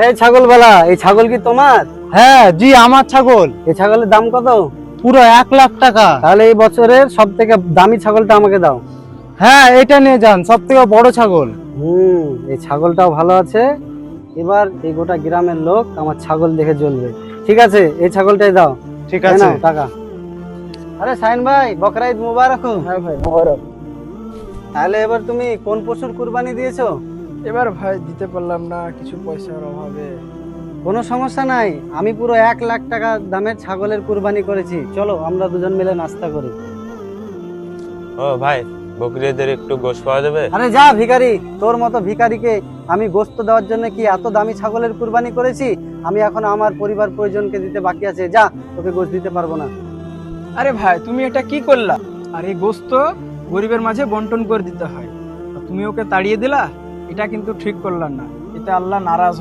এই ছাগলওয়ালা, এই ছাগল কি তোমার? হ্যাঁ জি, আমার ছাগল। এই ছাগলের দাম কত? পুরো 1,00,000 টাকা। তাহলে এই বছরের সব থেকে দামি ছাগলটা আমাকে দাও। হ্যাঁ, এটা নিয়ে যান, সব থেকে বড় ছাগল। এই ছাগলটাও ভালো আছে। এবার এই গোটা গ্রামের লোক আমার ছাগল দেখে জ্বলবে। ঠিক আছে, এই ছাগলটাই দাও। ঠিক এই আছে। নাও টাকা। আরে সাইন ভাই, বকরা ঈদ মুবারক হোক। হ্যাঁ ভাই মোবারক। তাহলে এবার তুমি কোন পশুর কুরবানি দিয়েছো? এবার ভাই দিতে পারলাম না, কিছু পয়সার অভাবে। কোনো সমস্যা নাই, আমি পুরো 1,00,000 টাকা দামের ছাগলের কুরবানি করেছি। চলো আমরা দুজন মিলে নাস্তা করি। ও ভাই, বকরিদের একটু গোশ পাওয়া যাবে? আরে যা ভিখারি, তোর মতো ভিখারিকে আমি গোস্ত দেওয়ার জন্য কি এত দামি ছাগলের কুরবানি করেছি? আমি এখন আমার পরিবার পরিজনকে দিতে বাকি আছে, যা, তোকে গোস্ত দিতে পারবো না। আরে ভাই তুমি এটা কি করলা? আর এই গোস্ত গরিবের মাঝে বন্টন করে দিতে হয়, আর তুমি ওকে তাড়িয়ে দিলা। এটা কিন্তু ঠিক করলা না, এতে আল্লাহ নারাজ